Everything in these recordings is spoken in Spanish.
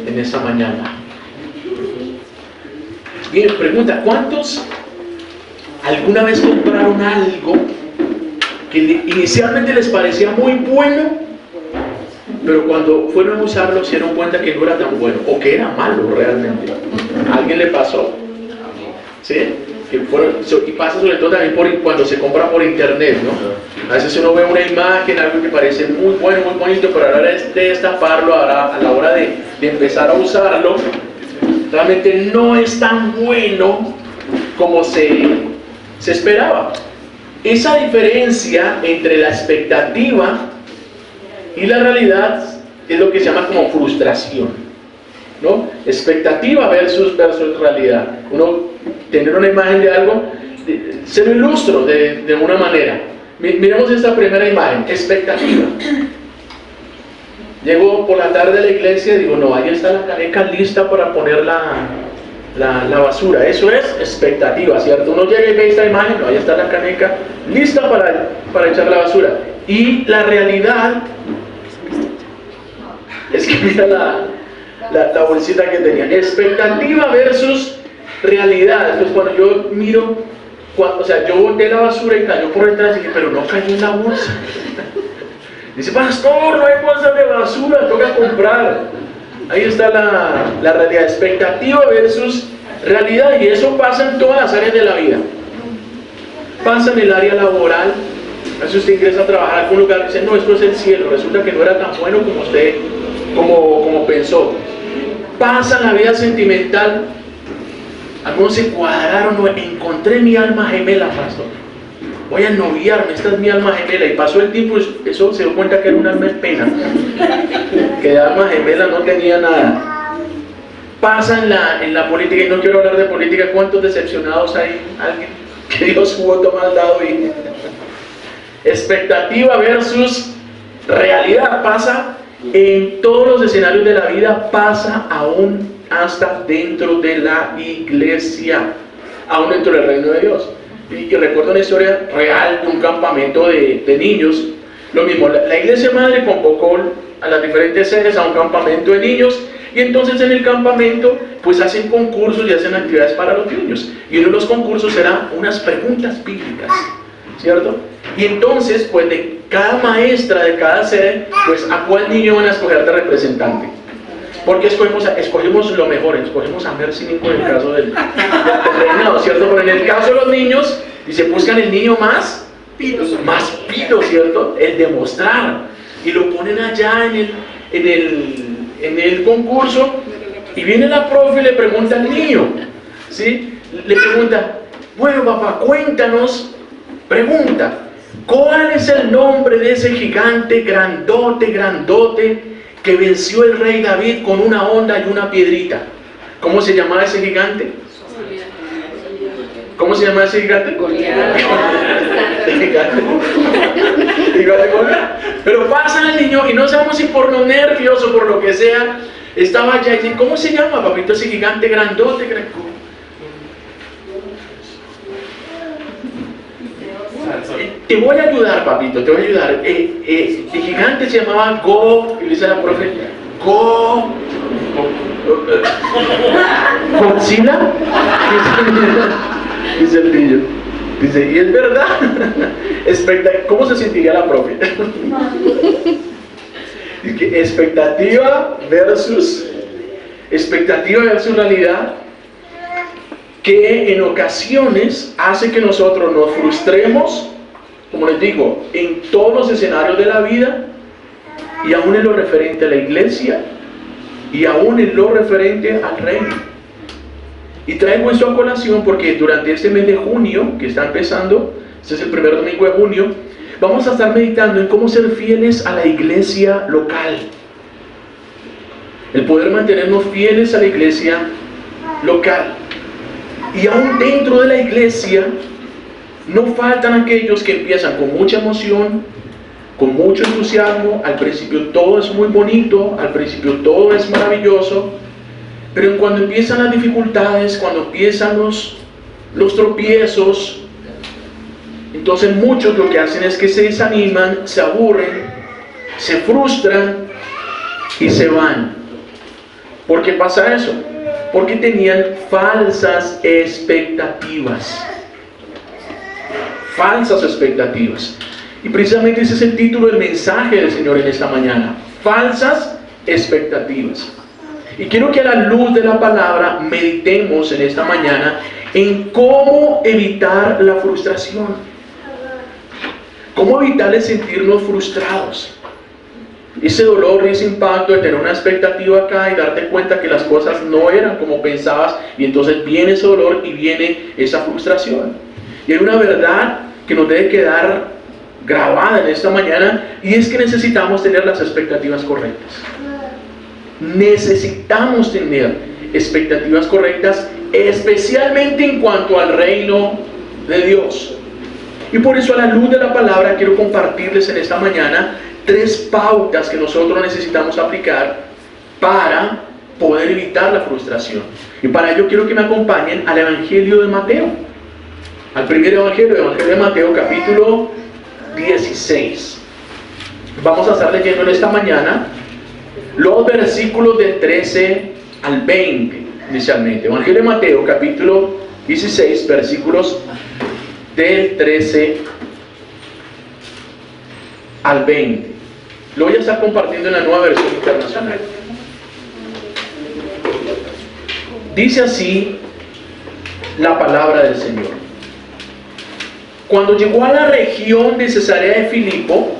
en esta mañana. Bien, pregunta, ¿cuántos alguna vez compraron algo que inicialmente les parecía muy bueno, pero cuando fueron a usarlo se dieron cuenta que no era tan bueno o que era malo realmente? ¿A alguien le pasó? ¿Sí? Y pasa sobre todo también cuando se compra por internet, ¿no? A veces uno ve una imagen, algo que parece muy bueno, muy bonito, pero a la hora de destaparlo, a la hora de empezar a usarlo, realmente no es tan bueno como se esperaba. Esa diferencia entre la expectativa y la realidad es lo que se llama como frustración, ¿no? Expectativa versus realidad. Uno tener una imagen de algo, se lo ilustro de una manera. Miremos esta primera imagen, expectativa. Llego por la tarde a la iglesia y digo, no, ahí está la caneca lista para poner la basura. Eso es expectativa, ¿cierto? Uno llega y ve esta imagen, no, ahí está la caneca lista para echar la basura. Y la realidad es que mira la bolsita que tenía. Expectativa versus realidad. Entonces cuando yo miro, yo boté la basura y cayó por detrás y dije, pero no cayó en la bolsa. Dice, pastor, no hay bolsas de basura, toca comprar. Ahí está la realidad, expectativa versus realidad, y eso pasa en todas las áreas de la vida. Pasa en el área laboral. A veces usted ingresa a trabajar a algún lugar y dice, no, esto es el cielo, resulta que no era tan bueno como usted como pensó. Pasa en la vida sentimental. Algunos se cuadraron, no, encontré mi alma gemela, pastor. Voy a noviarme, esta es mi alma gemela. Y pasó el tiempo, eso se dio cuenta que era un alma en pena, que de alma gemela no tenía nada. Pasa en la política, y no quiero hablar de política. ¿Cuántos decepcionados hay? Alguien que dio su voto mal dado. Y expectativa versus realidad pasa en todos los escenarios de la vida, pasa aún hasta dentro de la iglesia, aún dentro del reino de Dios. Y recuerdo una historia real de un campamento de niños. Lo mismo, la iglesia madre convocó a las diferentes sedes a un campamento de niños, y entonces en el campamento pues hacen concursos y hacen actividades para los niños, y uno de los concursos era unas preguntas bíblicas, ¿cierto? Y entonces pues de cada maestra de cada sede, pues a cuál niño van a escoger de representante. Porque escogimos lo mejor, escogimos a Mercy en el caso del reinado, ¿cierto? Pero en el caso de los niños, dice, buscan el niño más pido, ¿cierto? El demostrar. Y lo ponen allá en el concurso, y viene la profe y le pregunta al niño, ¿sí? Le pregunta, bueno papá, cuéntanos, pregunta, ¿cuál es el nombre de ese gigante grandote, que venció el rey David con una honda y una piedrita? ¿Cómo se llamaba ese gigante? ¿Cómo se llamaba ese gigante? Goliat. Pero pasa el niño y no sabemos si por los nervios o por lo que sea, estaba allá y dice, ¿cómo se llama, papito, ese gigante grandote? Te voy a ayudar, papito, te voy a ayudar. El gigante se llamaba Go, y le dice a la profe, ¿Godzilla? Dice el niño. Dice, y es verdad. ¿Cómo se sentiría la profe? Expectativa versus realidad, que en ocasiones hace que nosotros nos frustremos, como les digo, en todos los escenarios de la vida, y aún en lo referente a la iglesia, y aún en lo referente al reino. Y traigo esto a colación porque durante este mes de junio, que está empezando, este es el primer domingo de junio, vamos a estar meditando en cómo ser fieles a la iglesia local. El poder mantenernos fieles a la iglesia local. Y aún dentro de la iglesia, no faltan aquellos que empiezan con mucha emoción, con mucho entusiasmo. Al principio todo es muy bonito, al principio todo es maravilloso, pero cuando empiezan las dificultades, cuando empiezan los tropiezos, entonces muchos lo que hacen es que se desaniman, se aburren, se frustran y se van. ¿Por qué pasa eso? Porque tenían falsas expectativas. Falsas expectativas. Y precisamente ese es el título del mensaje del Señor en esta mañana. Falsas expectativas. Y quiero que a la luz de la palabra meditemos en esta mañana en cómo evitar la frustración. Cómo evitar el sentirnos frustrados. Ese dolor y ese impacto de tener una expectativa acá y darte cuenta que las cosas no eran como pensabas, y entonces viene ese dolor y viene esa frustración. Y hay una verdad que nos debe quedar grabada en esta mañana, y es que necesitamos tener las expectativas correctas. Necesitamos tener expectativas correctas, especialmente en cuanto al reino de Dios. Y por eso, a la luz de la palabra, quiero compartirles en esta mañana 3 pautas que nosotros necesitamos aplicar para poder evitar la frustración. Y para ello quiero que me acompañen al Evangelio de Mateo, al primer Evangelio de Mateo, capítulo 16. Vamos a estar leyendo en esta mañana los versículos del 13 al 20 inicialmente. Evangelio de Mateo, capítulo 16, versículos del 13 al 20. Lo voy a estar compartiendo en la Nueva Versión Internacional. Dice así la palabra del Señor. Cuando llegó a la región de Cesarea de Filipo,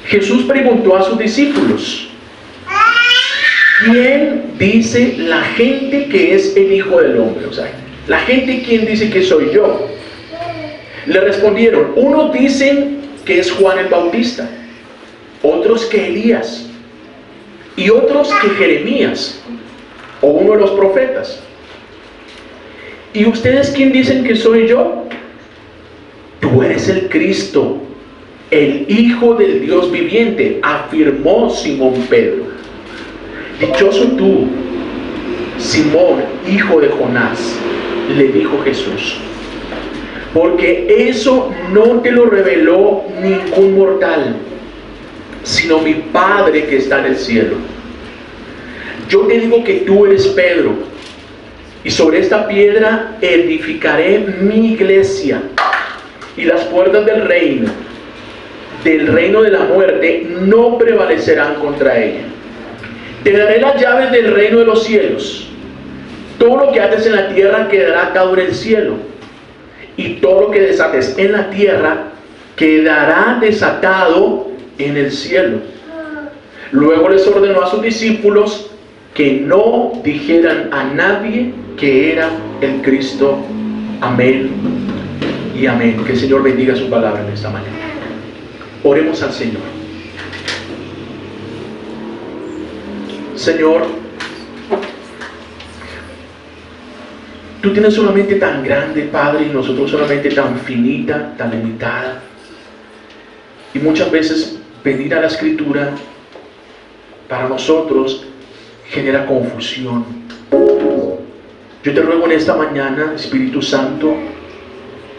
Jesús preguntó a sus discípulos: ¿quién dice la gente que es el Hijo del Hombre? O sea, la gente, ¿quién dice que soy yo? Le respondieron: unos dicen que es Juan el Bautista, otros que Elías, y otros que Jeremías, o uno de los profetas. ¿Y ustedes quién dicen que soy yo? Tú eres el Cristo, el Hijo del Dios viviente, afirmó Simón Pedro. Dichoso tú, Simón, hijo de Jonás, le dijo Jesús, porque eso no te lo reveló ningún mortal, sino mi Padre que está en el cielo. Yo te digo que tú eres Pedro, y sobre esta piedra edificaré mi iglesia, y las puertas del reino de la muerte no prevalecerán contra ella. Te daré las llaves del reino de los cielos. Todo lo que haces en la tierra quedará atado en el cielo, y todo lo que desates en la tierra quedará desatado en el cielo. Luego les ordenó a sus discípulos que no dijeran a nadie que era el Cristo. Amén y amén. Que el Señor bendiga su palabra en esta mañana. Oremos al Señor. Señor, tú tienes una mente tan grande, Padre, y nosotros una mente tan finita, tan limitada. Y muchas veces venir a la Escritura para nosotros genera confusión. Yo te ruego en esta mañana, Espíritu Santo,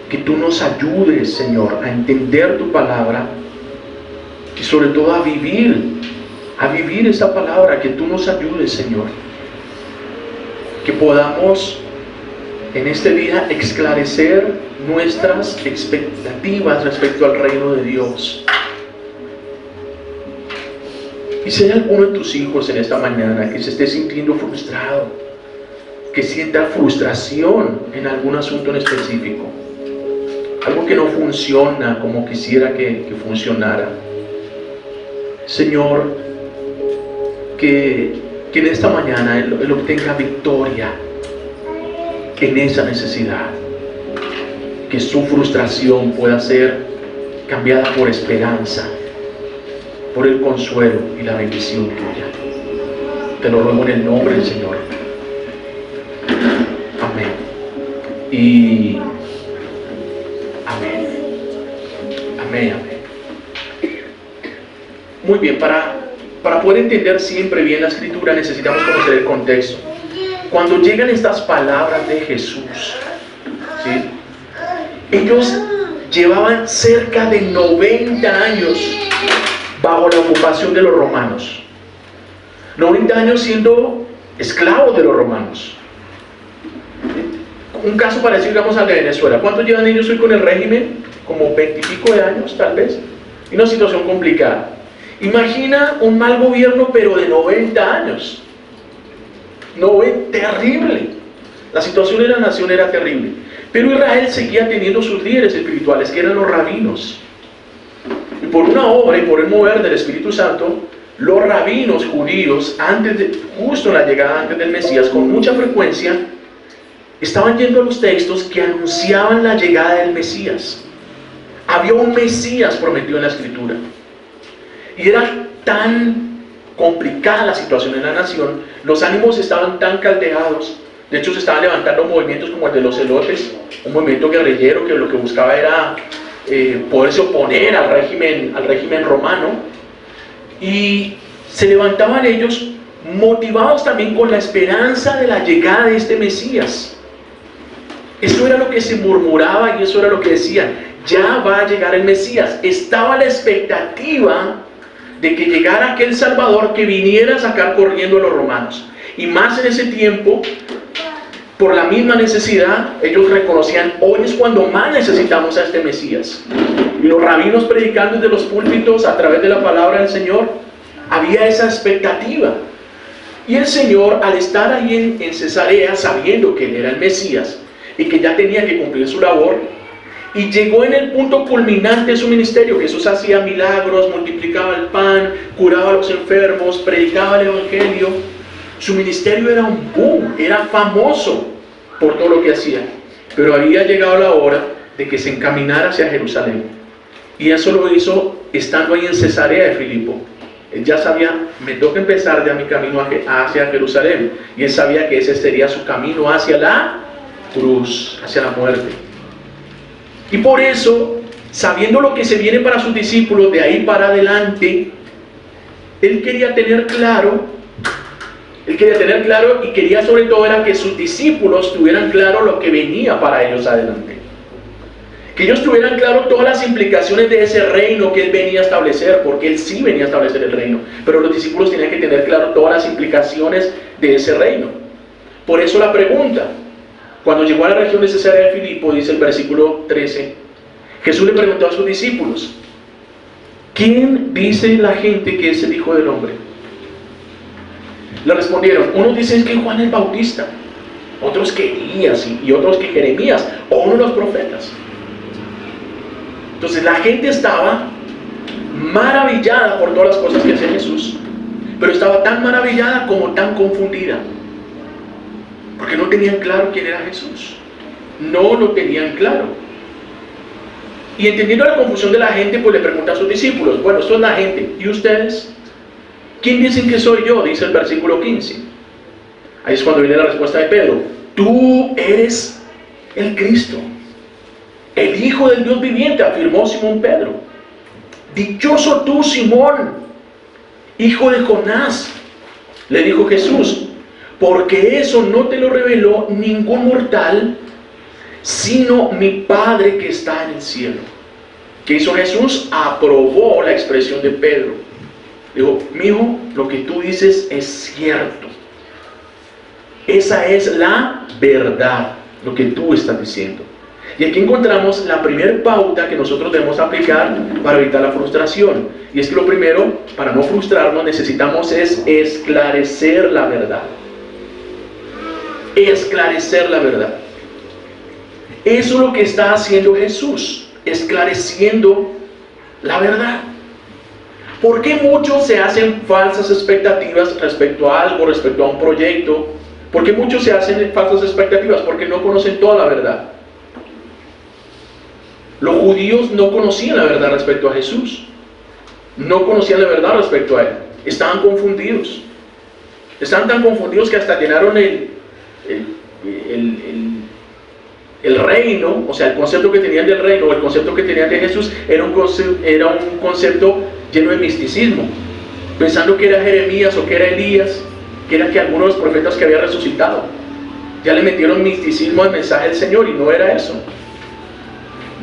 que tú nos ayudes, Señor, a entender tu palabra y sobre todo a vivir esta palabra, que tú nos ayudes, Señor. Que podamos en este día esclarecer nuestras expectativas respecto al reino de Dios. Y si hay alguno de tus hijos en esta mañana que se esté sintiendo frustrado, que sienta frustración en algún asunto en específico, algo que no funciona como quisiera que funcionara, Señor, que en esta mañana Él obtenga victoria en esa necesidad, que su frustración pueda ser cambiada por esperanza, por el consuelo y la bendición tuya. Te lo ruego en el nombre del Señor. Amén. Y amén. Amén, amén. Muy bien, para poder entender siempre bien la Escritura necesitamos conocer el contexto. Cuando llegan estas palabras de Jesús, ¿sí?, ellos llevaban cerca de 90 años bajo la ocupación de los romanos. 90 años siendo esclavos de los romanos. Un caso parecido, digamos, al de Venezuela. ¿Cuántos llevan ellos hoy con el régimen? Como 20 y pico de años, tal vez. Y una situación complicada. Imagina un mal gobierno, pero de 90 años. Terrible. La situación de la nación era terrible. Pero Israel seguía teniendo sus líderes espirituales, que eran los rabinos. Y por una obra y por el mover del Espíritu Santo, los rabinos judíos, justo en la llegada antes del Mesías, con mucha frecuencia, estaban yendo a los textos que anunciaban la llegada del Mesías. Había un Mesías prometido en la Escritura. Y era tan complicada la situación en la nación, los ánimos estaban tan caldeados. De hecho, se estaban levantando movimientos como el de los celotes, un movimiento guerrillero que lo que buscaba era poderse oponer al régimen romano. Y se levantaban ellos motivados también con la esperanza de la llegada de este Mesías. Eso era lo que se murmuraba y eso era lo que decían: ya va a llegar el Mesías. Estaba la expectativa de que llegara aquel Salvador que viniera a sacar corriendo a los romanos. Y más en ese tiempo, por la misma necesidad, ellos reconocían: hoy es cuando más necesitamos a este Mesías. Y los rabinos predicando desde los púlpitos a través de la palabra del Señor, había esa expectativa. Y el Señor, al estar ahí en Cesarea, sabiendo que Él era el Mesías y que ya tenía que cumplir su labor, y llegó en el punto culminante de su ministerio. Jesús hacía milagros, multiplicaba el pan, curaba a los enfermos, predicaba el Evangelio. Su ministerio era un boom, era famoso por todo lo que hacía. Pero había llegado la hora de que se encaminara hacia Jerusalén. Y eso lo hizo estando ahí en Cesarea de Filipo. Él ya sabía: me toca empezar ya mi camino hacia Jerusalén. Y él sabía que ese sería su camino hacia la cruz, hacia la muerte. Y por eso, sabiendo lo que se viene para sus discípulos de ahí para adelante, él quería tener claro y quería sobre todo era que sus discípulos tuvieran claro lo que venía para ellos adelante. Que ellos tuvieran claro todas las implicaciones de ese reino que él venía a establecer, porque él sí venía a establecer el reino, pero los discípulos tenían que tener claro todas las implicaciones de ese reino. Por eso la pregunta: cuando llegó a la región de Cesarea de Filipo, dice el versículo 13, Jesús le preguntó a sus discípulos: ¿quién dice la gente que es el Hijo del Hombre? Le respondieron: unos dicen que Juan el Bautista, otros que Elías y otros que Jeremías o uno de los profetas. Entonces la gente estaba maravillada por todas las cosas que hacía Jesús, pero estaba tan maravillada como tan confundida, porque no tenían claro quién era Jesús. No lo tenían claro. Y entendiendo la confusión de la gente, pues le pregunta a sus discípulos: bueno, esto es la gente, ¿y ustedes? ¿Quién dicen que soy yo? Dice el versículo 15. Ahí es cuando viene la respuesta de Pedro: tú eres el Cristo, el Hijo del Dios viviente, afirmó Simón Pedro. Dichoso tú, Simón, hijo de Jonás, le dijo Jesús, porque eso no te lo reveló ningún mortal, sino mi Padre que está en el cielo. ¿Qué hizo Jesús? Aprobó la expresión de Pedro. Dijo: mijo, lo que tú dices es cierto. Esa es la verdad, lo que tú estás diciendo. Y aquí encontramos la primera pauta que nosotros debemos aplicar para evitar la frustración. Y es que lo primero, para no frustrarnos, necesitamos es esclarecer la verdad. Esclarecer la verdad. Eso es lo que está haciendo Jesús, esclareciendo la verdad. ¿Por qué muchos se hacen falsas expectativas respecto a algo, respecto a un proyecto? ¿Por qué muchos se hacen falsas expectativas? Porque no conocen toda la verdad. Los judíos no conocían la verdad respecto a Jesús. No conocían la verdad respecto a Él. Estaban confundidos. Estaban tan confundidos que hasta llenaron el reino, o sea, el concepto que tenían del reino, o el concepto que tenían de Jesús, era un concepto lleno de misticismo, pensando que era Jeremías o que era Elías, que era que alguno de los profetas que había resucitado. Ya le metieron misticismo al mensaje del Señor y no era eso.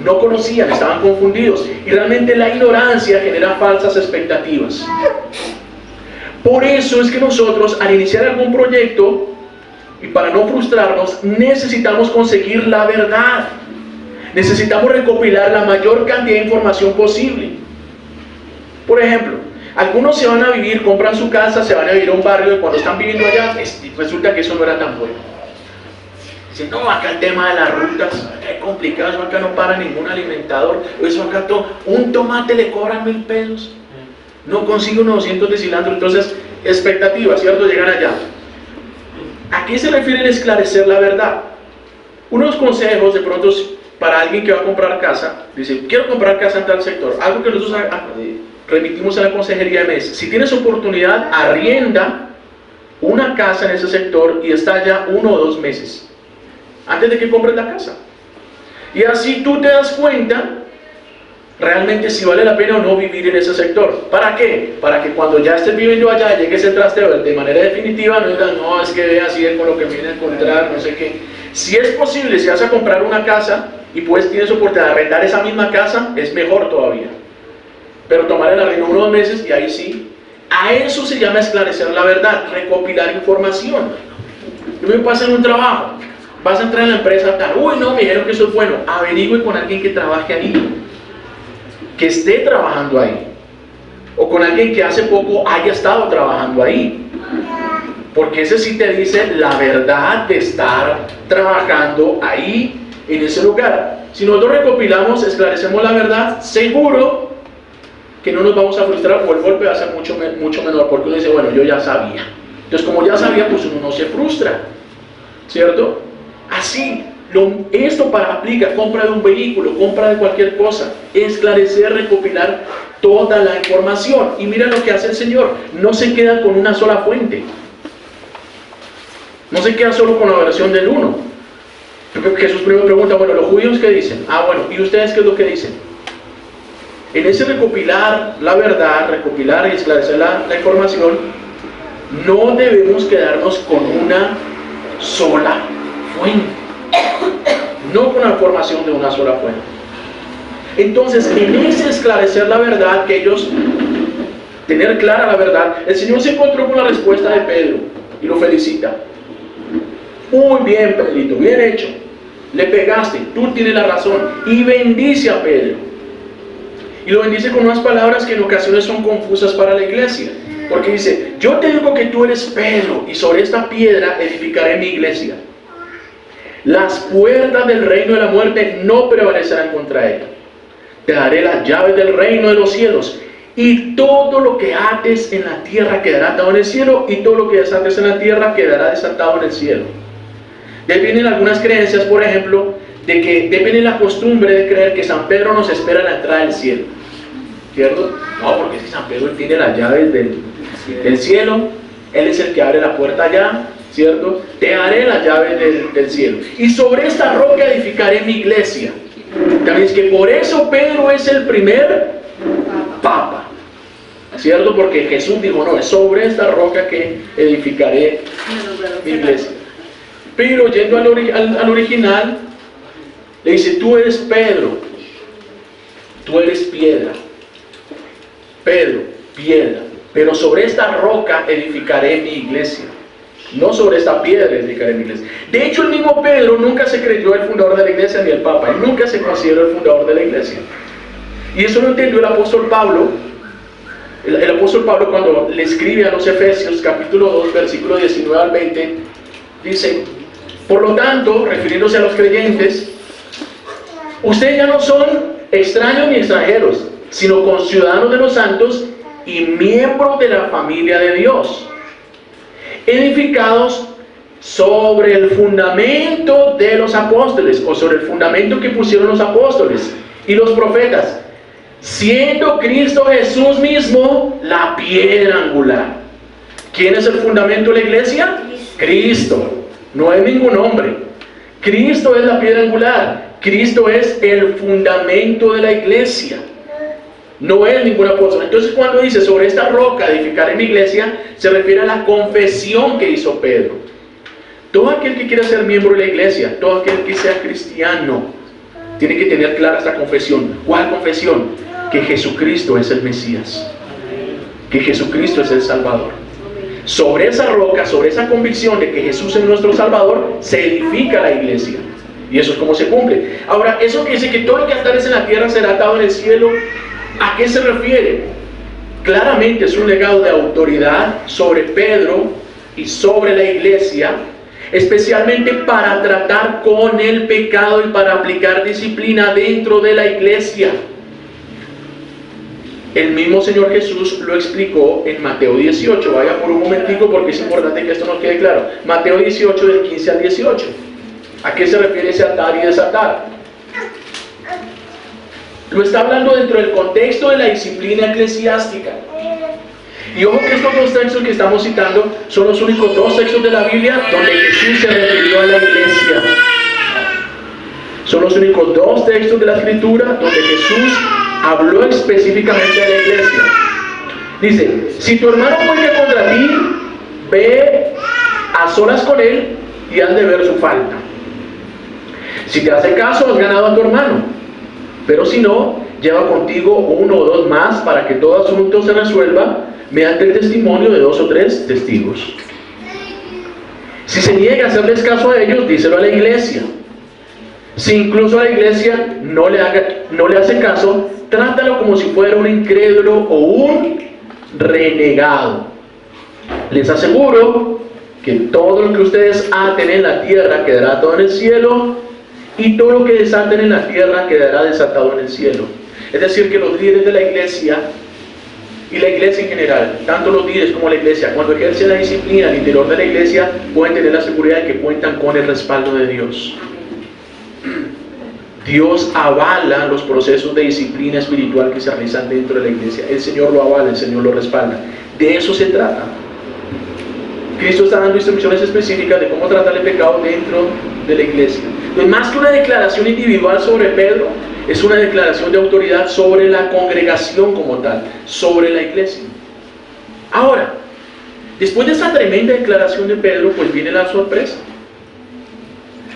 No conocían, estaban confundidos, y realmente la ignorancia genera falsas expectativas. Por eso es que nosotros, al iniciar algún proyecto, y para no frustrarnos, necesitamos conseguir la verdad. Necesitamos recopilar la mayor cantidad de información posible. Por ejemplo, algunos se van a vivir, compran su casa, se van a vivir a un barrio y cuando están viviendo allá, resulta que eso no era tan bueno. Dicen, no, acá el tema de las rutas, es complicado, eso acá no para ningún alimentador, eso acá todo, un tomate le cobran 1.000 pesos, no consigue unos 200 de cilantro, entonces, expectativas, ¿cierto? Llegan allá. ¿A qué se refiere el esclarecer la verdad? Unos consejos de pronto para alguien que va a comprar casa, dice, quiero comprar casa en tal sector, algo que nosotros remitimos a la consejería de MES. Si tienes oportunidad, arrienda una casa en ese sector y está allá 1 o 2 meses antes de que compres la casa, y así tú te das cuenta realmente si vale la pena o no vivir en ese sector. ¿Para qué? Para que cuando ya estés viviendo allá, llegue ese trasteo de manera definitiva, no digas, no, es que ve así con lo que me viene a encontrar, no sé qué. Si es posible, si vas a comprar una casa y pues tienes oportunidad de arrendar esa misma casa, es mejor todavía. Pero tomar el arriendo 1 o 2 meses y ahí sí. A eso se llama esclarecer la verdad, recopilar información. Yo me pasa en un trabajo, vas a entrar en la empresa tal, uy no, me dijeron que eso es bueno, averigüe con alguien que trabaje ahí, que esté trabajando ahí, o con alguien que hace poco haya estado trabajando ahí, porque ese sí te dice la verdad de estar trabajando ahí, en ese lugar. Si nosotros recopilamos, esclarecemos la verdad, seguro que no nos vamos a frustrar, o el golpe va a ser mucho menor, porque uno dice, bueno, yo ya sabía. Entonces, como ya sabía, pues uno no se frustra, ¿cierto? Así, esto aplica compra de un vehículo, compra de cualquier cosa, esclarecer, recopilar toda la información. Y mira lo que hace el Señor, no se queda con una sola fuente, no se queda solo con la versión del 1. Jesús primero pregunta, bueno, ¿los judíos qué dicen? Ah, bueno, ¿y ustedes qué es lo que dicen? En ese recopilar la verdad, recopilar y esclarecer la información, no debemos quedarnos con una sola fuente, no con la formación de una sola fuente. Entonces, en ese esclarecer la verdad, que ellos, tener clara la verdad, el Señor se encontró con la respuesta de Pedro y lo felicita. Muy bien, Pedrito, bien hecho, le pegaste, tú tienes la razón, y bendice a Pedro. Y lo bendice con unas palabras que en ocasiones son confusas para la iglesia, porque dice, yo te digo que tú eres Pedro, y sobre esta piedra edificaré mi iglesia. Las puertas del reino de la muerte no prevalecerán contra ella. Te daré las llaves del reino de los cielos, y todo lo que ates en la tierra quedará atado en el cielo, y todo lo que desates en la tierra quedará desatado en el cielo. De ahí vienen algunas creencias, por ejemplo, de que viene la costumbre de creer que San Pedro nos espera a la entrada del cielo, ¿cierto? No, porque si San Pedro tiene las llaves del cielo, Él es el que abre la puerta allá, ¿cierto? Te daré las llaves del cielo. Y sobre esta roca edificaré mi iglesia. También es que por eso Pedro es el primer papa, ¿cierto? Porque Jesús dijo, no, es sobre esta roca que edificaré mi iglesia. Pero yendo al original, le dice, tú eres Pedro, tú eres piedra. Pedro, piedra. Pero sobre esta roca edificaré mi iglesia. No sobre esta piedra edificaré mi iglesia. De hecho, el mismo Pedro nunca se creyó el fundador de la iglesia ni el Papa. Él nunca se consideró el fundador de la iglesia. Y eso lo entendió el apóstol Pablo. El apóstol Pablo, cuando le escribe a los Efesios, capítulo 2, versículo 19 al 20, dice, por lo tanto, refiriéndose a los creyentes, ustedes ya no son extraños ni extranjeros, sino conciudadanos de los santos y miembros de la familia de Dios, edificados sobre el fundamento de los apóstoles, o sobre el fundamento que pusieron los apóstoles y los profetas, siendo Cristo Jesús mismo la piedra angular. ¿Quién es el fundamento de la iglesia? Cristo. No es ningún hombre. Cristo es la piedra angular. Cristo es el fundamento de la iglesia. No es ningún apóstol. Entonces, cuando dice sobre esta roca edificaré mi iglesia, se refiere a la confesión que hizo Pedro. Todo aquel que quiera ser miembro de la iglesia, todo aquel que sea cristiano, tiene que tener clara esta confesión. ¿Cuál confesión? Que Jesucristo es el Mesías, que Jesucristo es el Salvador. Sobre esa roca, sobre esa convicción de que Jesús es nuestro Salvador, se edifica la iglesia. Y eso es como se cumple. Ahora, eso que dice que todo el que atares en la tierra será atado en el cielo, ¿a qué se refiere? Claramente es un legado de autoridad sobre Pedro y sobre la iglesia, especialmente para tratar con el pecado y para aplicar disciplina dentro de la iglesia. El mismo Señor Jesús lo explicó en Mateo 18. Vaya por un momentico porque es importante que esto nos quede claro. Mateo 18 del 15 al 18. ¿A qué se refiere ese atar y desatar? Lo está hablando dentro del contexto de la disciplina eclesiástica. Y ojo que estos dos textos que estamos citando son los únicos dos textos de la Biblia donde Jesús se refirió a la iglesia. Son los únicos dos textos de la Escritura donde Jesús habló específicamente de la iglesia. Dice, si tu hermano peca contra ti, ve a solas con él y has de ver su falta. Si te hace caso, has ganado a tu hermano. Pero si no, lleva contigo uno o dos más para que todo asunto se resuelva mediante el testimonio de 2 o 3 testigos. Si se niega a hacerles caso a ellos, díselo a la iglesia. Si incluso a la iglesia no le hace caso, trátalo como si fuera un incrédulo o un renegado. Les aseguro que todo lo que ustedes aten en la tierra quedará atado en el cielo, y todo lo que desaten en la tierra quedará desatado en el cielo. Es decir, que los líderes de la iglesia y la iglesia en general, tanto los líderes como la iglesia, cuando ejercen la disciplina al interior de la iglesia, pueden tener la seguridad de que cuentan con el respaldo de Dios. Dios avala los procesos de disciplina espiritual que se realizan dentro de la iglesia. El Señor lo avala, el Señor lo respalda. De eso se trata. Cristo está dando instrucciones específicas de cómo tratar el pecado dentro de la iglesia. Entonces, más que una declaración individual sobre Pedro, es una declaración de autoridad sobre la congregación como tal, sobre la iglesia. Ahora, después de esta tremenda declaración de Pedro, pues viene la sorpresa.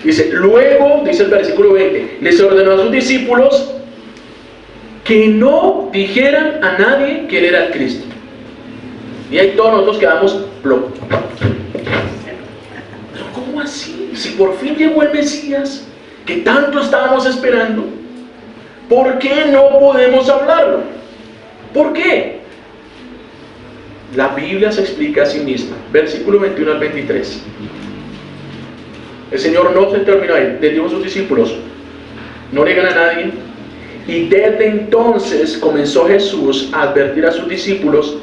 Dice, luego, dice el versículo 20, les ordenó a sus discípulos que no dijeran a nadie que él era el Cristo. Y ahí todos nosotros quedamos ¿cómo así? Si por fin llegó el Mesías, que tanto estábamos esperando, ¿por qué no podemos hablarlo? ¿Por qué? La Biblia se explica a sí misma. Versículo 21 al 23. El Señor no se terminó ahí. Les dijo a sus discípulos, no le digan a nadie. Y desde entonces comenzó Jesús a advertir a sus discípulos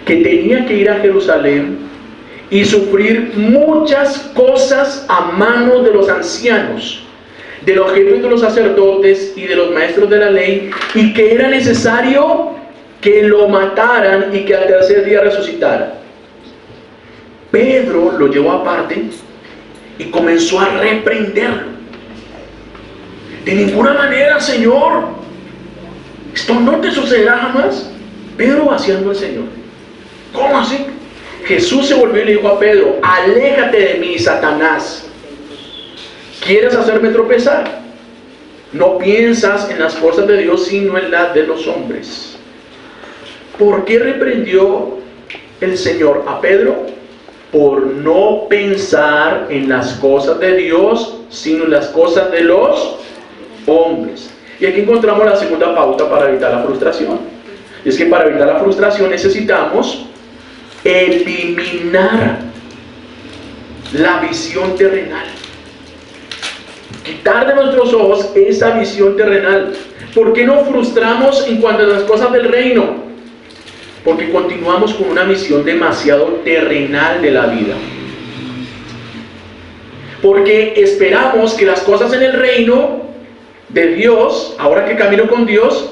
que tenía que ir a Jerusalén y sufrir muchas cosas a manos de los ancianos, de los jefes de los sacerdotes y de los maestros de la ley, y que era necesario que lo mataran y que al tercer día resucitara. Pedro lo llevó aparte y comenzó a reprenderlo. De ninguna manera, Señor, esto no te sucederá jamás. Pedro vaciando al Señor. ¿Cómo así? Jesús se volvió y le dijo a Pedro, aléjate de mí, Satanás. ¿Quieres hacerme tropezar? No piensas en las cosas de Dios, sino en las de los hombres. ¿Por qué reprendió el Señor a Pedro? Por no pensar en las cosas de Dios, sino en las cosas de los hombres. Y aquí encontramos la segunda pauta para evitar la frustración. Y es que para evitar la frustración necesitamos eliminar la visión terrenal. Quitar de nuestros ojos esa visión terrenal. ¿Por qué nos frustramos en cuanto a las cosas del reino? Porque continuamos con una visión demasiado terrenal de la vida. Porque esperamos que las cosas en el reino de Dios, ahora que camino con Dios,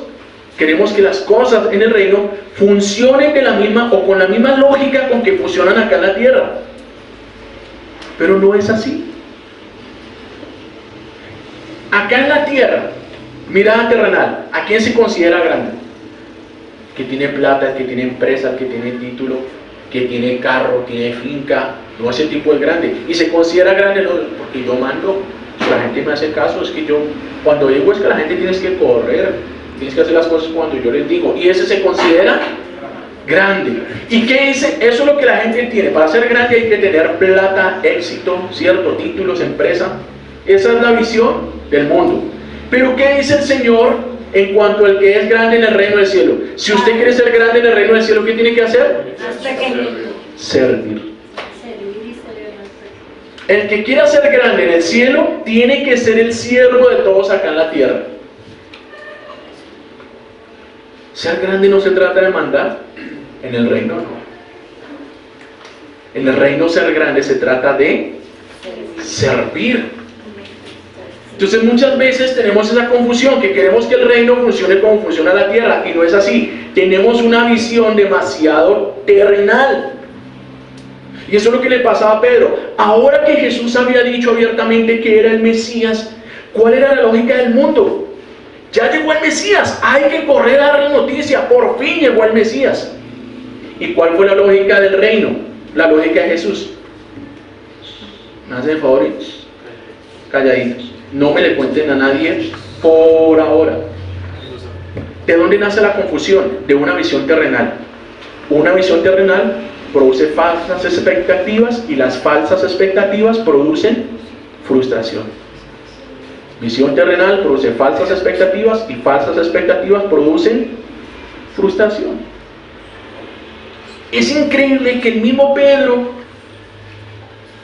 queremos que las cosas en el reino funcionen de la misma o con la misma lógica con que funcionan acá en la tierra. Pero no es así. Acá en la tierra, mirada terrenal, ¿a quién se considera grande? Que tiene plata, que tiene empresa, que tiene título, que tiene carro, tiene finca. No, ese tipo es grande. Y se considera grande no, porque yo mando. Si la gente me hace caso, es que yo, cuando digo es que la gente tienes que correr, tienes que hacer las cosas cuando yo les digo. Y ese se considera Grande. ¿Y qué dice? Eso es lo que la gente tiene. Para ser grande hay que tener plata, éxito, cierto, títulos, empresa. Esa es la visión del mundo. Pero ¿qué dice el Señor en cuanto al que es grande en el reino del cielo? Si usted quiere ser grande en el reino del cielo, ¿qué tiene que hacer? Servir. El que quiera ser grande en el cielo tiene que ser el siervo de todos acá en la tierra. Ser grande no se trata de mandar, en el reino no. En el reino ser grande se trata de servir. Entonces muchas veces tenemos esa confusión, que queremos que el reino funcione como funciona la tierra, y no es así. Tenemos una visión demasiado terrenal. Y eso es lo que le pasaba a Pedro. Ahora que Jesús había dicho abiertamente que era el Mesías, ¿cuál era la lógica del mundo? Ya llegó el Mesías, hay que correr a dar la noticia, por fin llegó el Mesías. ¿Y cuál fue la lógica del reino? La lógica de Jesús. ¿Me hacen el favor? Calladitos. No me le cuenten a nadie por ahora. ¿De dónde nace la confusión? De una visión terrenal. Una visión terrenal produce falsas expectativas, y las falsas expectativas producen frustración. Visión terrenal produce falsas expectativas, y falsas expectativas producen frustración. Es increíble que el mismo Pedro,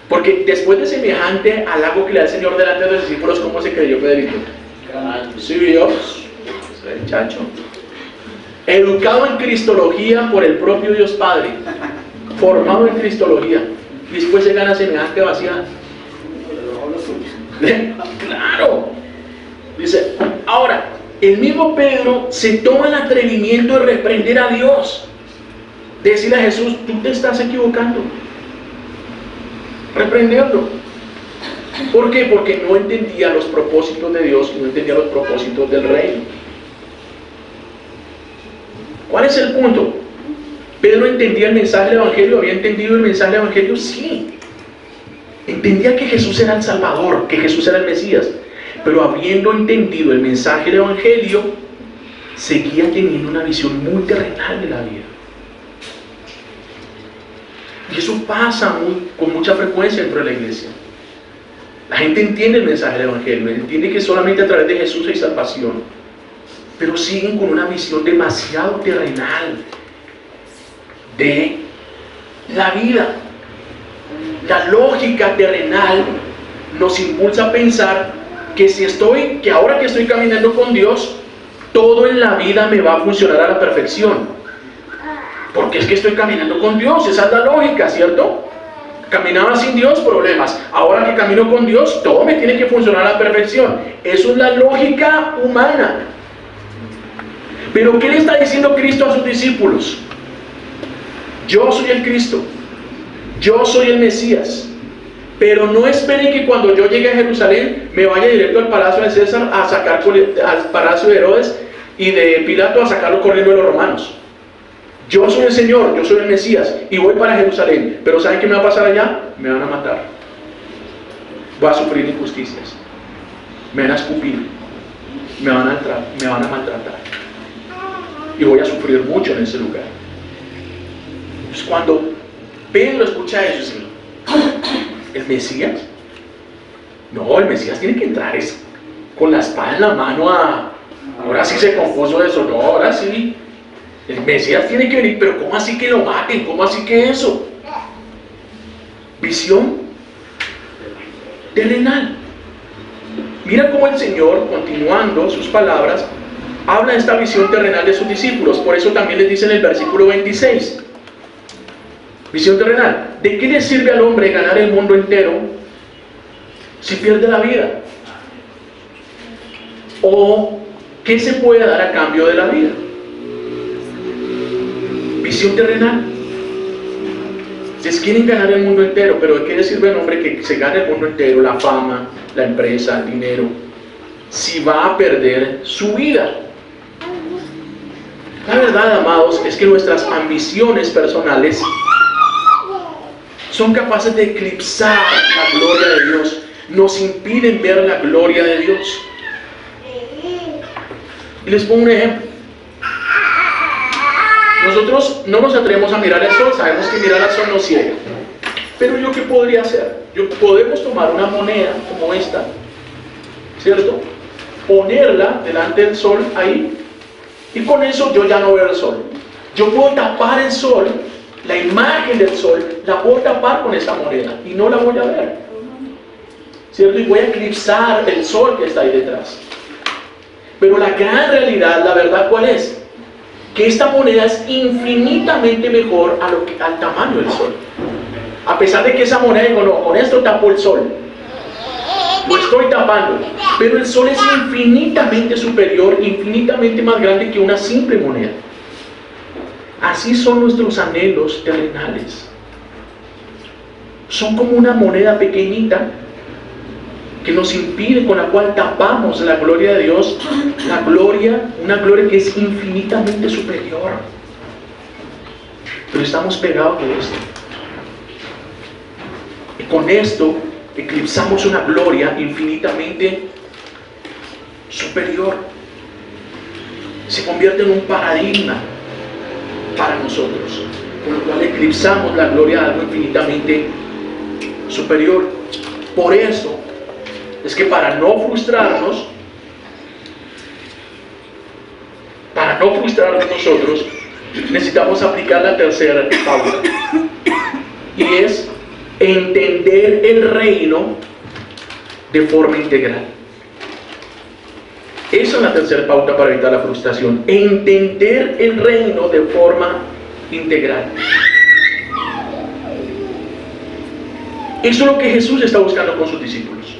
porque después de semejante halago que le da el Señor delante de los discípulos, ¿cómo se creyó Pedrito? Sí, Dios, el chacho. Educado en cristología por el propio Dios Padre, formado en cristología, y después se gana semejante vaciada. Claro. Dice, ahora, el mismo Pedro se toma el atrevimiento de reprender a Dios, de decirle a Jesús, tú te estás equivocando. Reprenderlo. ¿Por qué? Porque no entendía los propósitos de Dios, no entendía los propósitos del reino. ¿Cuál es el punto? ¿Pedro entendía el mensaje del Evangelio? ¿Había entendido el mensaje del Evangelio? Sí. Entendía que Jesús era el Salvador, que Jesús era el Mesías. Pero habiendo entendido el mensaje del Evangelio, seguía teniendo una visión muy terrenal de la vida. Y eso pasa con mucha frecuencia dentro de la iglesia. La gente entiende el mensaje del Evangelio, entiende que solamente a través de Jesús hay salvación, pero siguen con una visión demasiado terrenal de la vida. La lógica terrenal nos impulsa a pensar que ahora que estoy caminando con Dios, todo en la vida me va a funcionar a la perfección. Porque es que estoy caminando con Dios, esa es la lógica, ¿cierto? Caminaba sin Dios, problemas. Ahora que camino con Dios, todo me tiene que funcionar a la perfección. Eso es la lógica humana. Pero ¿qué le está diciendo Cristo a sus discípulos? Yo soy el Cristo, yo soy el Mesías, pero no esperen que cuando yo llegue a Jerusalén me vaya directo al palacio de César a sacar al palacio de Herodes y de Pilato a sacarlo corriendo de los romanos. Yo soy el Señor, yo soy el Mesías y voy para Jerusalén, pero ¿saben qué me va a pasar allá? Me van a matar, voy a sufrir injusticias, me van a escupir, me van a maltratar y voy a sufrir mucho en ese lugar. Pues cuando Pedro escucha eso, dice, ¿el Mesías? No, el Mesías tiene que entrar con la espada en la mano ahora sí se compuso eso, no, ahora sí. El Mesías tiene que venir, pero ¿cómo así que lo maten? ¿Cómo así que eso? Visión terrenal. Mira cómo el Señor, continuando sus palabras, habla de esta visión terrenal de sus discípulos. Por eso también les dice en el versículo 26. Visión terrenal. ¿De qué le sirve al hombre ganar el mundo entero si pierde la vida? ¿O qué se puede dar a cambio de la vida? Visión terrenal. Ustedes quieren ganar el mundo entero, pero ¿de qué le sirve al hombre que se gane el mundo entero, la fama, la empresa, el dinero, si va a perder su vida? La verdad, amados, es que nuestras ambiciones personales son capaces de eclipsar la gloria de Dios, nos impiden ver la gloria de Dios. Y les pongo un ejemplo. Nosotros no nos atrevemos a mirar el sol, sabemos que mirar al sol nos ciega. Pero ¿yo qué podría hacer? Podemos tomar una moneda como esta, ¿cierto? Ponerla delante del sol ahí, y con eso yo ya no veo el sol. Yo puedo tapar el sol, la imagen del sol, la puedo tapar con esta moneda y no la voy a ver, ¿cierto? Y voy a eclipsar el sol que está ahí detrás. Pero la gran realidad, la verdad, ¿cuál es? Que esta moneda es infinitamente mejor al tamaño del sol. A pesar de que esa moneda, digo, no, con esto tapo el sol, lo estoy tapando, pero el sol es infinitamente superior, infinitamente más grande que una simple moneda. Así son nuestros anhelos terrenales. Son como una moneda pequeñita que nos impide, con la cual tapamos la gloria de Dios, una gloria que es infinitamente superior. Pero estamos pegados de esto. Y con esto eclipsamos una gloria infinitamente superior. Se convierte en un paradigma para nosotros, con lo cual eclipsamos la gloria de algo infinitamente superior. Por eso es que para no frustrarnos nosotros, necesitamos aplicar la tercera pauta, y es entender el reino de forma integral. Esa es la tercera pauta para evitar la frustración: entender el reino de forma integral. Eso es lo que Jesús está buscando con sus discípulos,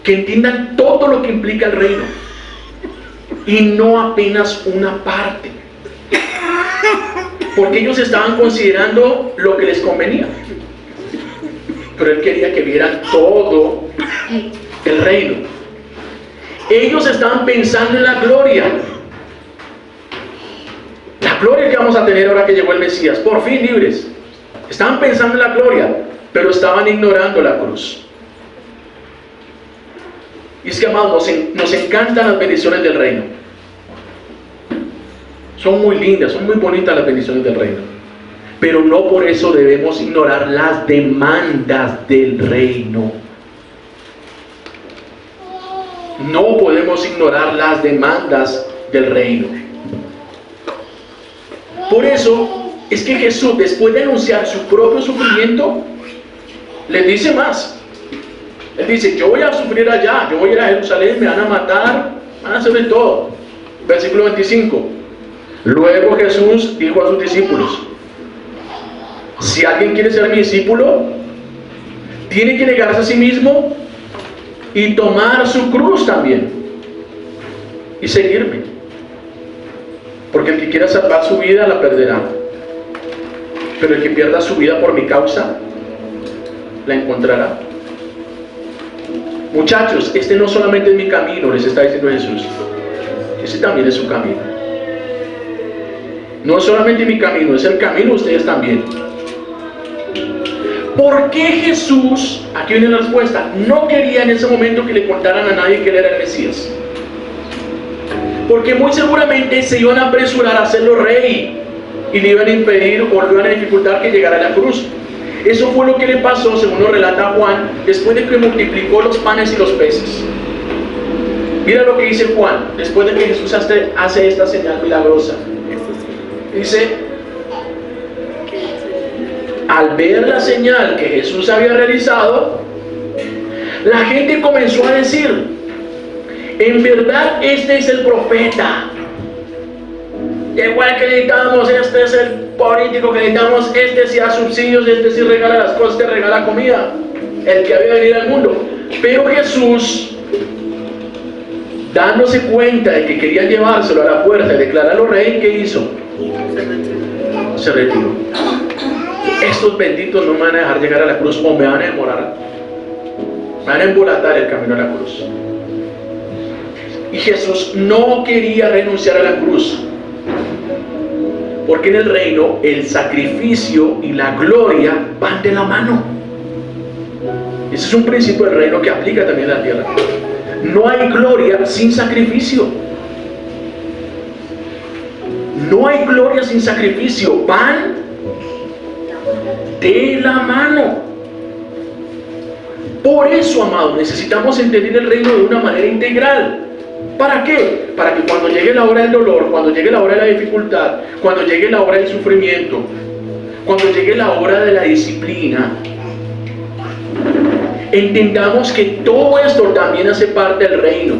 que entiendan todo lo que implica el reino y no apenas una parte, porque ellos estaban considerando lo que les convenía, pero Él quería que vieran todo el reino. Ellos estaban pensando en la gloria que vamos a tener ahora que llegó el Mesías, por fin libres. Estaban pensando en la gloria, pero estaban ignorando la cruz. Y es que, amados, nos encantan las bendiciones del reino. Son muy lindas, son muy bonitas las bendiciones del reino, pero no por eso debemos ignorar las demandas del reino. No podemos ignorar las demandas del reino. Por eso es que Jesús, después de anunciar su propio sufrimiento, les dice más. Él dice: yo voy a sufrir allá, yo voy a ir a Jerusalén, me van a matar, van a hacer de todo. Versículo 25. Luego Jesús dijo a sus discípulos: si alguien quiere ser mi discípulo, tiene que negarse a sí mismo y tomar su cruz también y seguirme, porque el que quiera salvar su vida la perderá, pero el que pierda su vida por mi causa la encontrará. Muchachos, este no solamente es mi camino, les está diciendo Jesús, ese también es su camino. No es solamente mi camino, es el camino de ustedes también. ¿Por qué Jesús, aquí viene la respuesta, no quería en ese momento que le contaran a nadie que Él era el Mesías? Porque muy seguramente se iban a apresurar a hacerlo rey y le iban a impedir o le iban a dificultar que llegara a la cruz. Eso fue lo que le pasó, según lo relata Juan, después de que multiplicó los panes y los peces. Mira lo que dice Juan, después de que Jesús hace esta señal milagrosa. Dice: al ver la señal que Jesús había realizado, la gente comenzó a decir: en verdad este es el profeta. Igual que necesitamos, este es el político que necesitamos, este sí da subsidios, este sí regala las cosas, este regala comida, el que había venido al mundo. Pero Jesús, dándose cuenta de que querían llevárselo a la fuerza y declararlo rey, ¿qué hizo? Se retiró. Estos benditos no me van a dejar llegar a la cruz, o me van a demorar, me van a embolatar el camino a la cruz. Y Jesús no quería renunciar a la cruz, porque en el reino el sacrificio y la gloria van de la mano. Ese es un principio del reino que aplica también a la tierra. No hay gloria sin sacrificio. No hay gloria sin sacrificio, van de la mano. Por eso, amados, necesitamos entender el reino de una manera integral. ¿Para qué? Para que cuando llegue la hora del dolor, cuando llegue la hora de la dificultad, cuando llegue la hora del sufrimiento, cuando llegue la hora de la disciplina, entendamos que todo esto también hace parte del reino.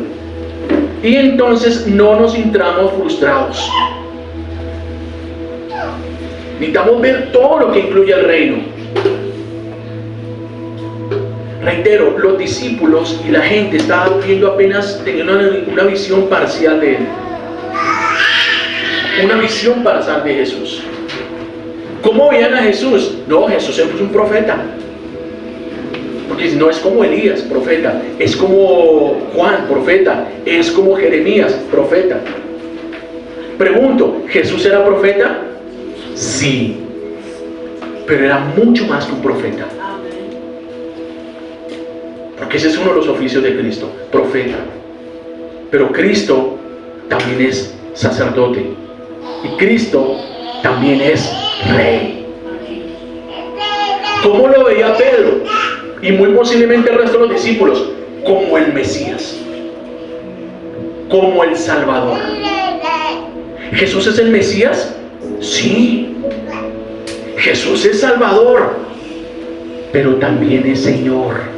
Y entonces no nos sintamos frustrados. Necesitamos ver todo lo que incluye el reino. Reitero, los discípulos y la gente estaban viendo apenas, teniendo una visión parcial de él. Una visión parcial de Jesús. ¿Cómo veían a Jesús? No, Jesús es un profeta. Porque no es como Elías, profeta. Es como Juan, profeta. Es como Jeremías, profeta. Pregunto, ¿Jesús era profeta? Sí. Pero era mucho más que un profeta. Porque ese es uno de los oficios de Cristo, profeta. Pero Cristo también es sacerdote. Y Cristo también es rey. ¿Cómo lo veía Pedro? Y muy posiblemente el resto de los discípulos. Como el Mesías. Como el Salvador. ¿Jesús es el Mesías? Sí. Jesús es Salvador. Pero también es Señor.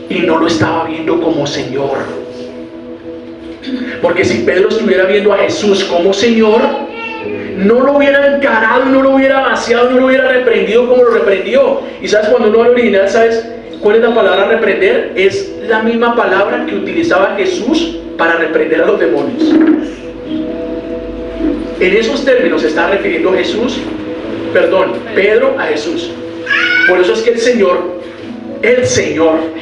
Y no lo estaba viendo como Señor. Porque si Pedro estuviera viendo a Jesús como Señor, no lo hubiera encarado, no lo hubiera vaciado, no lo hubiera reprendido como lo reprendió. Y sabes, cuando uno al original, ¿sabes cuál es la palabra reprender? Es la misma palabra que utilizaba Jesús para reprender a los demonios. En esos términos se está refiriendo Pedro a Jesús. Por eso es que el Señor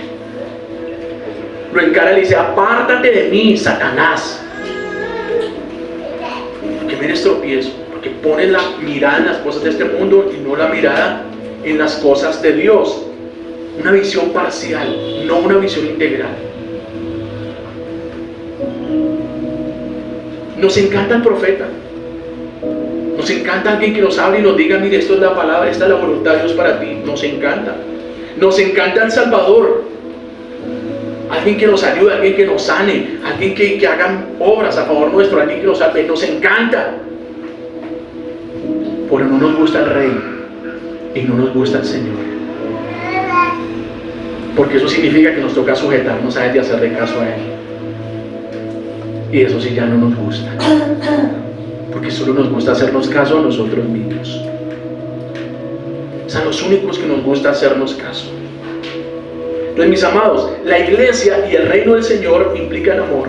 lo encara y le dice: apártate de mí, Satanás. Porque me tropiezo, porque pones la mirada en las cosas de este mundo y no la mirada en las cosas de Dios. Una visión parcial, no una visión integral. Nos encanta el profeta. Nos encanta alguien que nos hable y nos diga: mire, esto es la palabra, esta es la voluntad de Dios para ti. Nos encanta. Nos encanta el Salvador. Alguien que nos ayude, alguien que nos sane, alguien que haga obras a favor nuestro, alguien que nos salve. Nos encanta. Pero no nos gusta el Rey y no nos gusta el Señor. Porque eso significa que nos toca sujetarnos a Él y hacerle caso a Él. Y eso sí ya no nos gusta. Porque solo nos gusta hacernos caso a nosotros mismos. Son los únicos que nos gusta hacernos caso. Entonces, mis amados, la iglesia y el reino del Señor implican amor,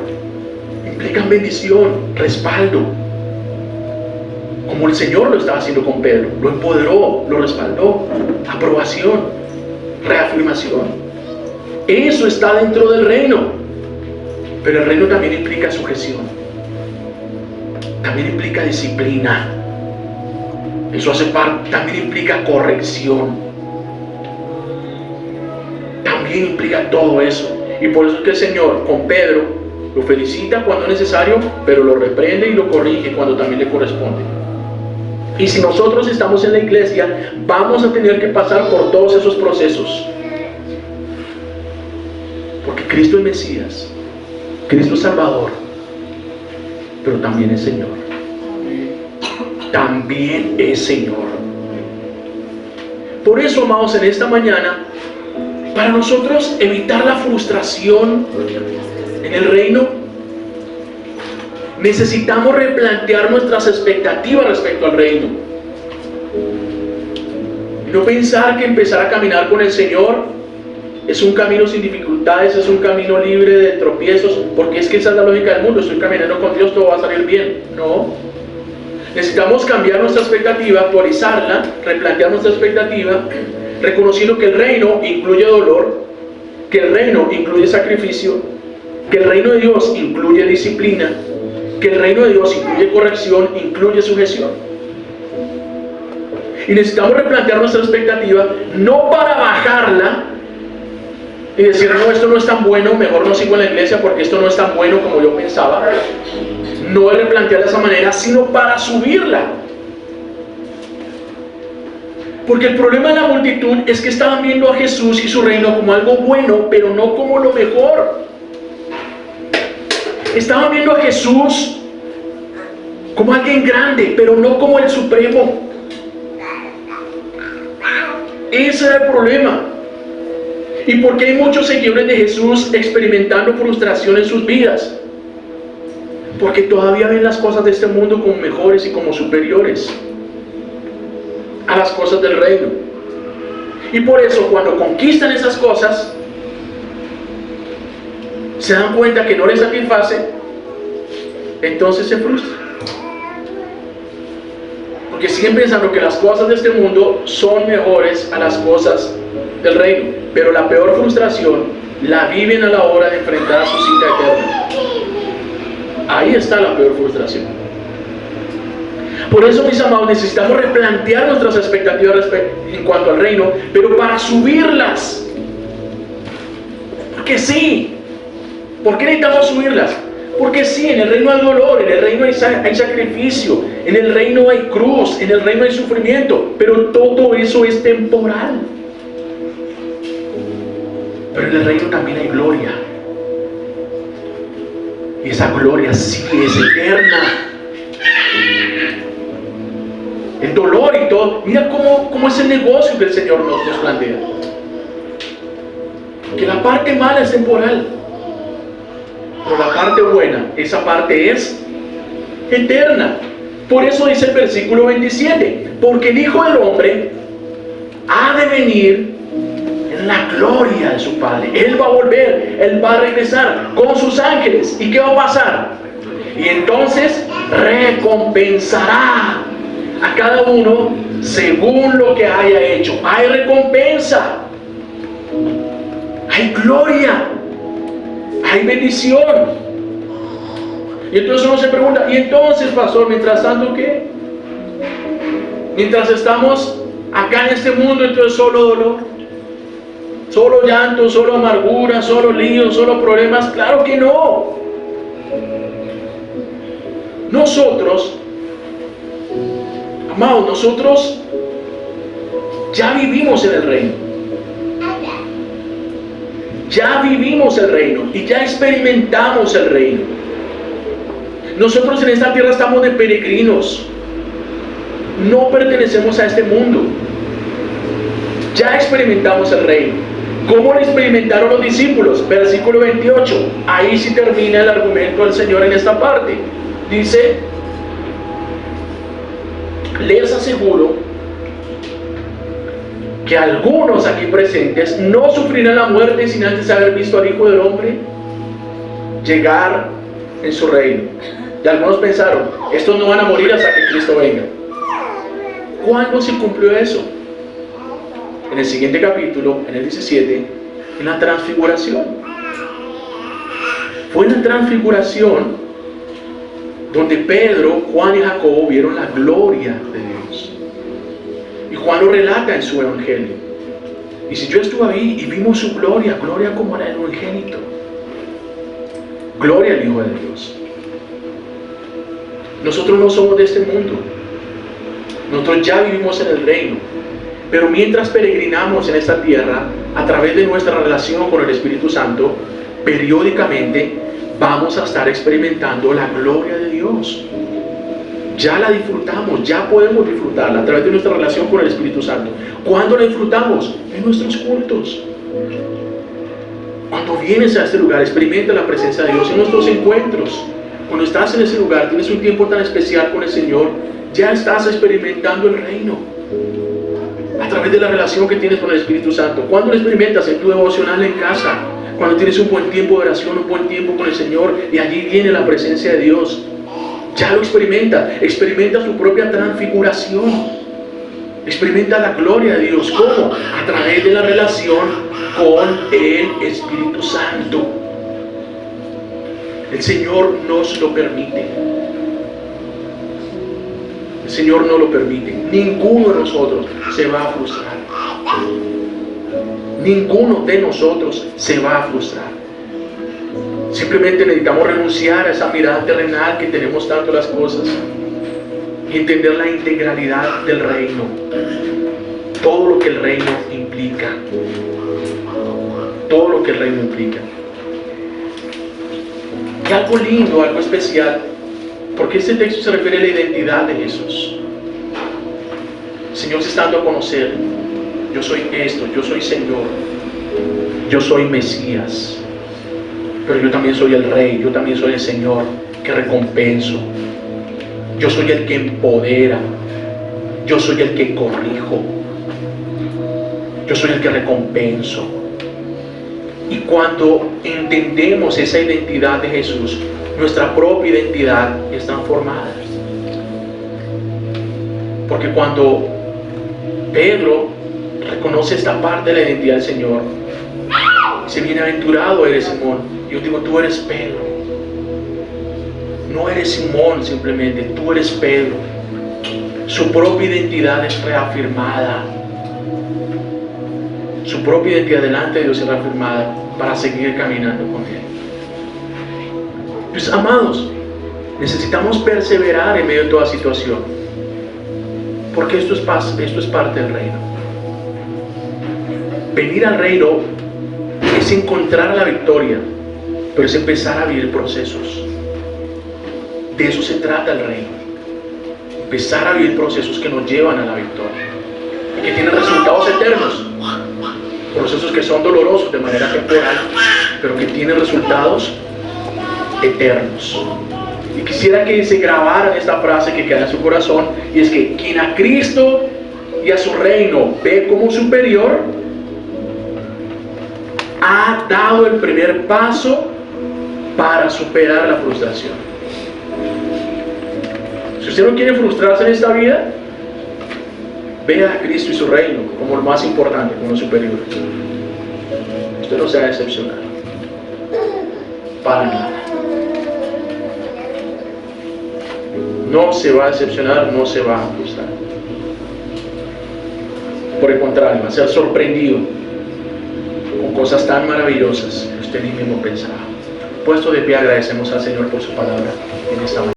implican bendición, respaldo. Como el Señor lo estaba haciendo con Pedro, lo empoderó, lo respaldó, aprobación, reafirmación. Eso está dentro del reino. Pero el reino también implica sujeción, también implica disciplina. Eso hace parte, también implica corrección. También implica todo eso. Y por eso es que el Señor con Pedro lo felicita cuando es necesario, pero lo reprende y lo corrige cuando también le corresponde. Y si nosotros estamos en la iglesia, vamos a tener que pasar por todos esos procesos. Porque Cristo es Mesías, Cristo es Salvador, pero también es Señor. También es Señor. Por eso, amados, en esta mañana, para nosotros evitar la frustración en el reino, necesitamos replantear nuestras expectativas respecto al reino. No pensar que empezar a caminar con el Señor es un camino sin dificultades, es un camino libre de tropiezos, porque es que esa es la lógica del mundo: estoy caminando con Dios, todo va a salir bien. No. Necesitamos cambiar nuestra expectativa, actualizarla, replantear nuestra expectativa, reconociendo que el reino incluye dolor, que el reino incluye sacrificio, que el reino de Dios incluye disciplina, que el reino de Dios incluye corrección, incluye sujeción. Y necesitamos replantear nuestra expectativa, no para bajarla, y decir, no, esto no es tan bueno, mejor no sigo en la iglesia porque esto no es tan bueno como yo pensaba. No es replantearla de esa manera, sino para subirla. Porque el problema de la multitud es que estaban viendo a Jesús y su reino como algo bueno, pero no como lo mejor. Estaban viendo a Jesús como alguien grande, pero no como el supremo. Ese era el problema. ¿Y por qué hay muchos seguidores de Jesús experimentando frustración en sus vidas? Porque todavía ven las cosas de este mundo como mejores y como superiores a las cosas del reino. Y por eso cuando conquistan esas cosas, se dan cuenta que no les satisface, entonces se frustran. Porque siguen pensando que las cosas de este mundo son mejores a las cosas del reino. Pero la peor frustración la viven a la hora de enfrentar a su cita eterna. Ahí está la peor frustración. Por eso, mis amados, necesitamos replantear nuestras expectativas en cuanto al reino, pero para subirlas. Porque sí. ¿Por qué necesitamos subirlas? Porque sí, en el reino hay dolor, en el reino hay sacrificio, en el reino hay cruz, en el reino hay sufrimiento, pero todo eso es temporal. Pero en el reino también hay gloria. Y esa gloria sí es eterna. El dolor y todo, mira cómo es el negocio que el Señor nos plantea. Que la parte mala es temporal, pero la parte buena, esa parte es eterna. Por eso dice el versículo 27, porque el Hijo del Hombre ha de venir en la gloria de su Padre. Él va a volver, Él va a regresar con sus ángeles. ¿Y qué va a pasar? Y entonces recompensará a cada uno según lo que haya hecho. Hay recompensa, hay gloria, hay bendición. Y entonces uno se pregunta, ¿y entonces, pastor, mientras tanto qué? Mientras estamos acá en este mundo, entonces solo dolor, solo llanto, solo amargura, solo líos, solo problemas. Claro que no. Nosotros, amados, nosotros ya vivimos en el reino. Ya vivimos el reino y ya experimentamos el reino. Nosotros en esta tierra estamos de peregrinos. No pertenecemos a este mundo. Ya experimentamos el reino. ¿Cómo lo experimentaron los discípulos? Versículo 28. Ahí sí termina el argumento del Señor en esta parte. Dice, les aseguro que algunos aquí presentes no sufrirán la muerte sin antes haber visto al Hijo del Hombre llegar en su reino. Y algunos pensaron, estos no van a morir hasta que Cristo venga. ¿Cuándo se cumplió eso? En el siguiente capítulo, en el 17, en la transfiguración. Fue en la transfiguración donde Pedro, Juan y Jacobo vieron la gloria de Dios. Y Juan lo relata en su evangelio. Y si yo estuve ahí y vimos su gloria, gloria como la del unigénito, gloria al Hijo de Dios. Nosotros no somos de este mundo. Nosotros ya vivimos en el reino. Pero mientras peregrinamos en esta tierra, a través de nuestra relación con el Espíritu Santo, periódicamente vamos a estar experimentando la gloria de Dios. Ya la disfrutamos, ya podemos disfrutarla a través de nuestra relación con el Espíritu Santo. ¿Cuándo la disfrutamos? En nuestros cultos. Cuando vienes a este lugar, experimenta la presencia de Dios en nuestros encuentros. Cuando estás en ese lugar, tienes un tiempo tan especial con el Señor, ya estás experimentando el reino a través de la relación que tienes con el Espíritu Santo. ¿Cuándo lo experimentas? En tu devocional en casa, cuando tienes un buen tiempo de oración, un buen tiempo con el Señor, y allí viene la presencia de Dios. Ya lo experimenta su propia transfiguración, experimenta la gloria de Dios. ¿Cómo? A través de la relación con el Espíritu Santo. El Señor nos lo permite. El Señor no lo permite. Ninguno de nosotros se va a frustrar. ninguno de nosotros se va a frustrar. Simplemente necesitamos renunciar a esa mirada terrenal que tenemos tanto las cosas y entender la integralidad del reino, todo lo que el reino implica, todo lo que el reino implica. Y algo lindo, algo especial, porque este texto se refiere a la identidad de Jesús. El Señor se está dando a conocer: yo soy esto, yo soy Señor, yo soy Mesías, pero yo también soy el Rey, yo también soy el Señor que recompenso, yo soy el que empodera, yo soy el que corrijo, yo soy el que recompenso. Y cuando entendemos esa identidad de Jesús, nuestra propia identidad es transformada. Porque cuando Pedro reconoce esta parte de la identidad del Señor, dice: bienaventurado eres Simón. Yo digo: tú eres Pedro. No eres Simón simplemente, tú eres Pedro. Su propia identidad es reafirmada. Su propia identidad delante de Dios es reafirmada para seguir caminando con Él. Pues, amados, necesitamos perseverar en medio de toda situación, porque esto es parte del reino. Venir al reino es encontrar la victoria, pero es empezar a vivir procesos. De eso se trata el reino. Empezar a vivir procesos que nos llevan a la victoria y que tienen resultados eternos. Procesos que son dolorosos de manera temporal, pero que tienen resultados eternos. Y quisiera que se grabaran esta frase que queda en su corazón, y es que quien a Cristo y a su reino ve como superior, ha dado el primer paso para superar la frustración. Si usted no quiere frustrarse en esta vida, vea a Cristo y su reino como lo más importante, como lo superior. Usted no se va a decepcionar para nada. No se va a decepcionar, no se va a frustrar. Por el contrario, va a ser sorprendido con cosas tan maravillosas que usted ni mismo pensaba. Puesto de pie, agradecemos al Señor por su palabra en esta mañana.